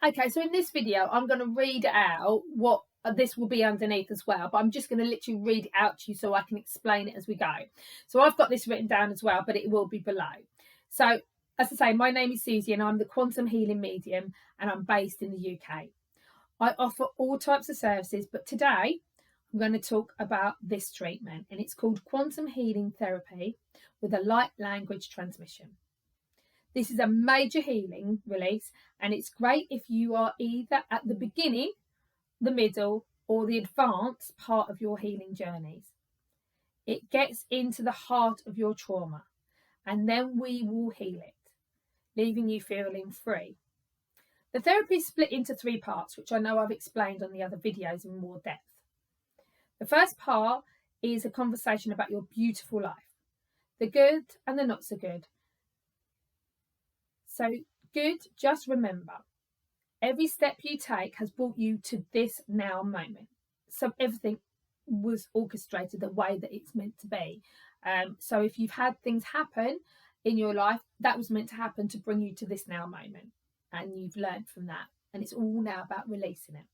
Okay, so in this video, I'm going to read out what this will be underneath as well, but I'm just going to literally read it out to you so I can explain it as we go. So I've got this written down as well, but it will be below. So as I say, my name is Susie and I'm the quantum healing medium and I'm based in the UK. I offer all types of services, but today I'm going to talk about this treatment and it's called quantum healing therapy with a light language transmission. This is a major healing release, and it's great if you are either at the beginning, the middle, or the advanced part of your healing journeys. It gets into the heart of your trauma, and then we will heal it, leaving you feeling free. The therapy is split into 3 parts, which I know I've explained on the other videos in more depth. The first part is a conversation about your beautiful life, the good and the not so good. So good, just remember, every step you take has brought you to this now moment. So everything was orchestrated the way that it's meant to be. So if you've had things happen in your life, that was meant to happen to bring you to this now moment. And you've learned from that. And it's all now about releasing it.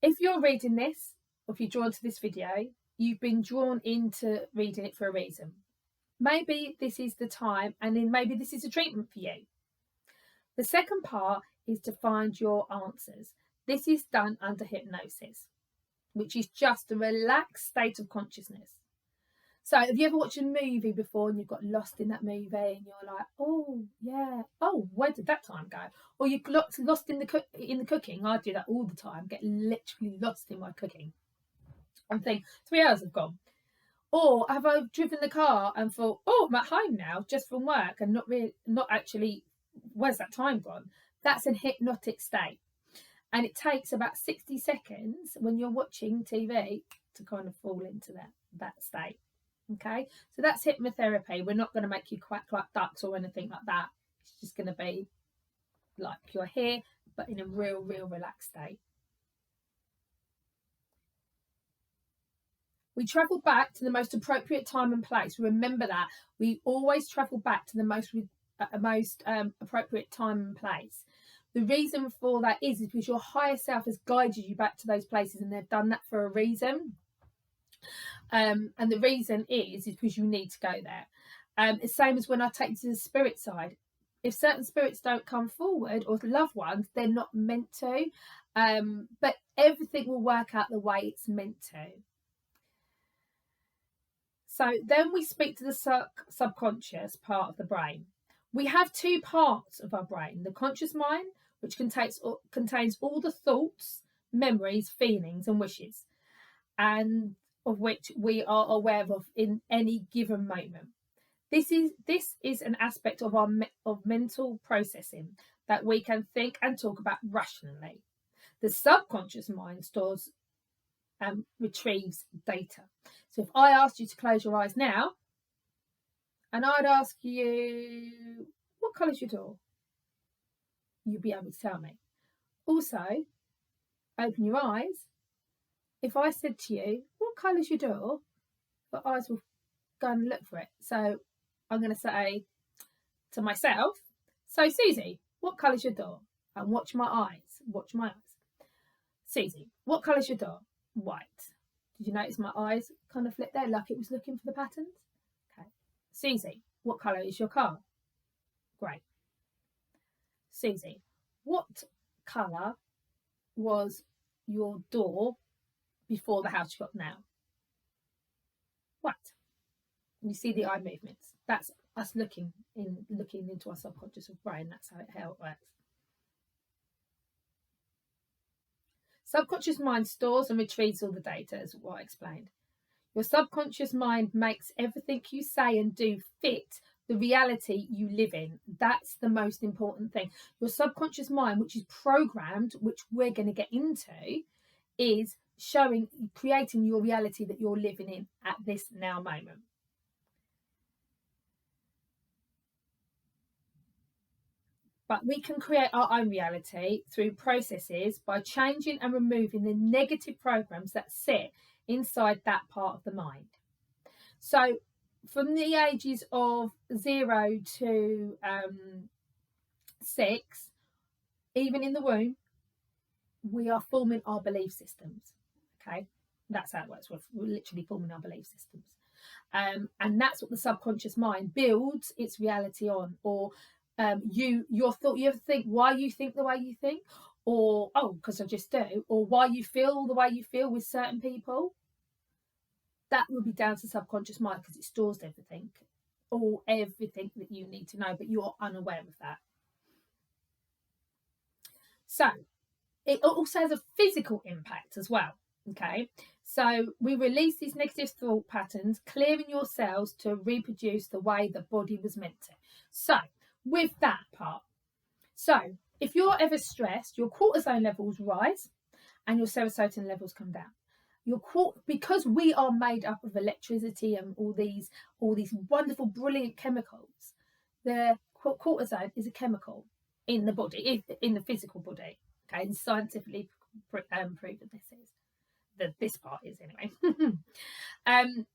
If you're reading this, or if you're drawn to this video, you've been drawn into reading it for a reason. Maybe this is the time, and then maybe this is a treatment for you. The second part is to find your answers. This is done under hypnosis, which is just a relaxed state of consciousness. So have you ever watched a movie before and you've got lost in that movie and you're like, oh, yeah, oh, where did that time go? Or you got lost in the cooking. I do that all the time, get literally lost in my cooking. I'm thinking 3 hours have gone. Or have I driven the car and thought, oh, I'm at home now, just from work, and not actually, where's that time gone? That's an hypnotic state. And it takes about 60 seconds when you're watching TV to kind of fall into that state. Okay, so that's hypnotherapy. We're not going to make you quack like ducks or anything like that. It's just going to be like you're here, but in a real relaxed state. We travel back to the most appropriate time and place. Remember that. We always travel back to the most appropriate time and place. The reason for that is because your higher self has guided you back to those places, and they've done that for a reason. And the reason is because you need to go there. It's the same as when I take you to the spirit side. If certain spirits don't come forward, or the loved ones, they're not meant to. But everything will work out the way it's meant to. So then we speak to the subconscious part of the brain. We have 2 parts of our brain: the conscious mind, which contains all the thoughts, memories, feelings, and wishes, and of which we are aware of in any given moment. This is an aspect of our mental processing that we can think and talk about rationally. The subconscious mind stores and retrieves data. So if I asked you to close your eyes now, and I'd ask you, what colour's your door? You'd be able to tell me. Also, open your eyes. If I said to you, what colour's your door? Your eyes will go and look for it. So I'm going to say to myself, so Susie, what colour's your door? And watch my eyes. Watch my eyes. Susie, what colour's your door? White. Did you notice my eyes kind of flipped there, like it was looking for the patterns? Okay. Susie, what colour is your car? Grey. Susie, what colour was your door before the house you got now? White. You see the eye movements. That's us looking into our subconscious brain. That's how it works. Subconscious mind stores and retrieves all the data, as what I explained. Your subconscious mind makes everything you say and do fit the reality you live in. That's the most important thing. Your subconscious mind, which is programmed, which we're going to get into, is creating your reality that you're living in at this now moment. But we can create our own reality through processes by changing and removing the negative programs that sit inside that part of the mind. So from the ages of 0 to 6, even in the womb, we are forming our belief systems. Okay, that's how it works. We're literally forming our belief systems. And that's what the subconscious mind builds its reality on. Or your thought, you ever think why you think the way you think, or oh, because I just do, or why you feel the way you feel with certain people. That will be down to subconscious mind because it stores everything, or everything that you need to know, but you're unaware of that. So it also has a physical impact as well. Okay, so we release these negative thought patterns, clearing your cells to reproduce the way the body was meant to. So with that part, so if you're ever stressed, your cortisol levels rise and your serotonin levels come down. Because we are made up of electricity and all these wonderful, brilliant chemicals, the cortisol is a chemical in the body, in the physical body. Okay, and scientifically proven this part is anyway. And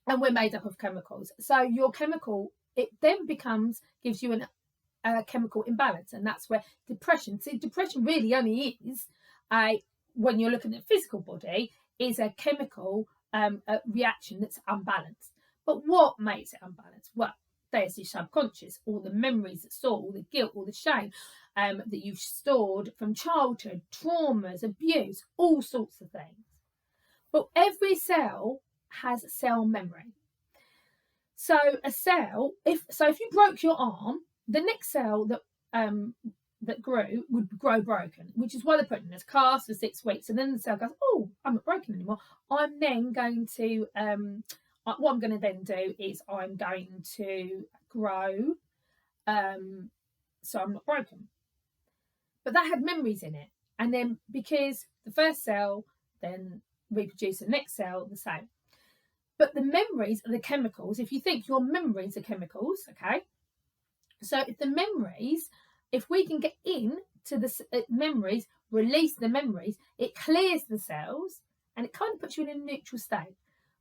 we're made up of chemicals. So your chemical, it then gives you a chemical imbalance, and that's where depression. See, depression really only is when you're looking at the physical body, is a chemical reaction that's unbalanced. But what makes it unbalanced? Well, there's your subconscious, all the memories that store, all the guilt, all the shame that you've stored from childhood, traumas, abuse, all sorts of things. But every cell has cell memory. So a cell, if you broke your arm, the next cell that grew would grow broken, which is why they're putting in this cast for 6 weeks, and then the cell goes, oh, I'm not broken anymore. I'm then going to what I'm going to then do is I'm going to grow, so I'm not broken. But that had memories in it, and then because the first cell then reproduced the next cell the same. But the memories are the chemicals. If you think your memories are chemicals, okay. So if we can get into the memories, release the memories, it clears the cells and it kind of puts you in a neutral state.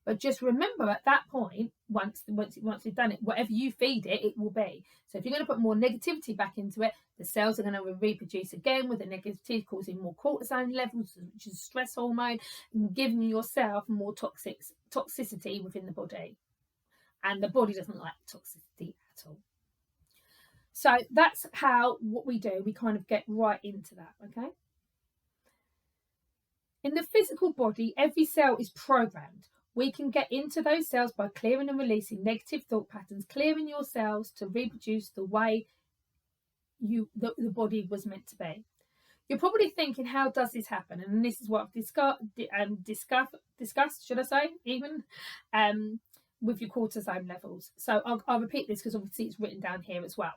But just remember at that point, once you've done it, whatever you feed it, it will be. So if you're going to put more negativity back into it, the cells are going to reproduce again with the negativity, causing more cortisol levels, which is a stress hormone, and giving yourself more toxicity within the body. And the body doesn't like toxicity at all. So that's what we do. We kind of get right into that, okay? In the physical body, every cell is programmed. We can get into those cells by clearing and releasing negative thought patterns, clearing your cells to reproduce the way the body was meant to be. You're probably thinking, how does this happen? And this is what I've discussed, should I say, even with your cortisol levels. So I'll repeat this because obviously it's written down here as well.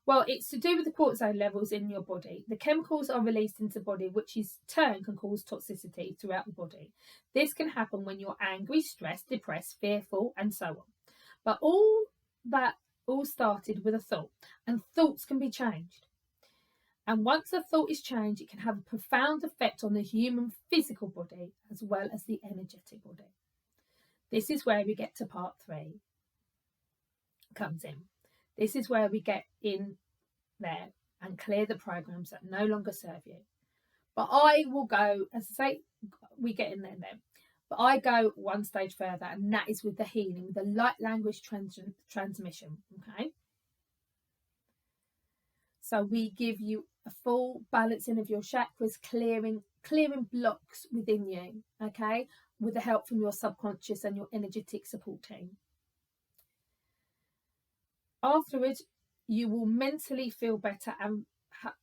Well, it's to do with the cortisol levels in your body. The chemicals are released into the body, which in turn can cause toxicity throughout the body. This can happen when you're angry, stressed, depressed, fearful, and so on. But all started with a thought, and thoughts can be changed. And once a thought is changed, it can have a profound effect on the human physical body as well as the energetic body. This is where we get to part 3 comes in. This is where we get in there and clear the programs that no longer serve you. But I will go, as I say, we get in there then. But I go one stage further, and that is with the healing, with the light language transmission, okay? So we give you a full balancing of your chakras, clearing blocks within you, okay? With the help from your subconscious and your energetic support team. Afterwards, you will mentally feel better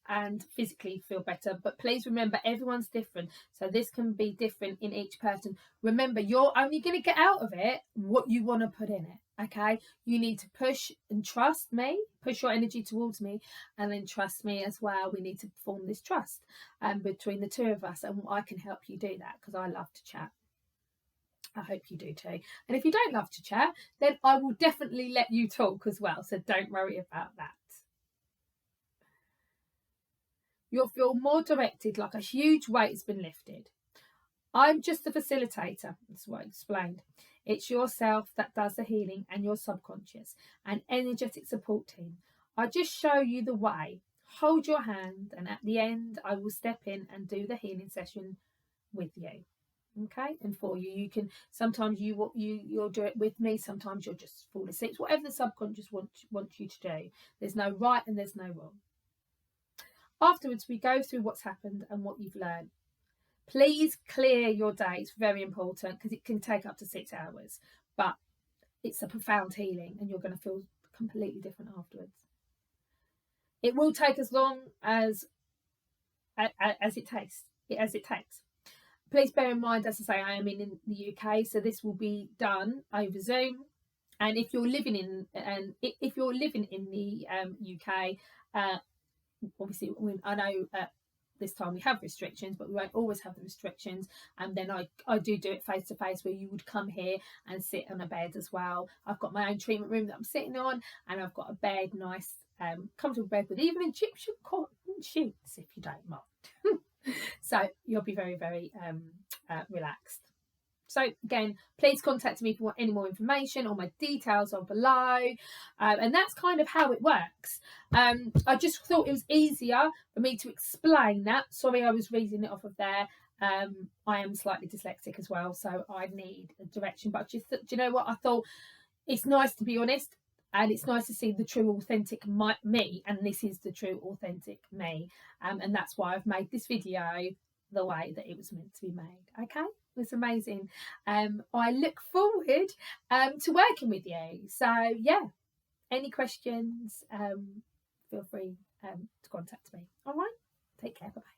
and physically feel better. But please remember, everyone's different. So this can be different in each person. Remember, you're only going to get out of it what you want to put in it, okay? You need to push and trust me, push your energy towards me, and then trust me as well. We need to form this trust between the two of us, and I can help you do that because I love to chat. I hope you do too. And if you don't love to chat, then I will definitely let you talk as well. So don't worry about that. You'll feel more directed, like a huge weight has been lifted. I'm just a facilitator. That's what I explained. It's yourself that does the healing and your subconscious and energetic support team. I just show you the way. hold your hand, and at the end I will step in and do the healing session with you. Okay, and for you, you can sometimes you'll do it with me, sometimes you'll just fall asleep, whatever the subconscious wants you to do. There's no right and there's no wrong. Afterwards, we go through what's happened and what you've learned. Please clear your day. It's very important because it can take up to 6 hours, but it's a profound healing and you're going to feel completely different afterwards. It will take as long as it takes. Please bear in mind, as I say, I am in the UK, so this will be done over Zoom. And if you're living in the UK, obviously I know this time we have restrictions, but we won't always have the restrictions. And then I do it face to face, where you would come here and sit on a bed as well. I've got my own treatment room that I'm sitting on, and I've got a bed, nice comfortable bed with even Egyptian cotton sheets, if you don't mind. So you'll be very, very relaxed. So again, please contact me if you want any more information. All my details are below. And that's kind of how it works. I just thought it was easier for me to explain that. Sorry, I was reading it off of there. I am slightly dyslexic as well, so I need a direction. But do you know what? I thought it's nice to be honest. And it's nice to see the true, authentic me. And this is the true, authentic me. And that's why I've made this video the way that it was meant to be made. Okay? It's amazing. I look forward to working with you. So, yeah. Any questions, feel free to contact me. All right? Take care. Bye-bye.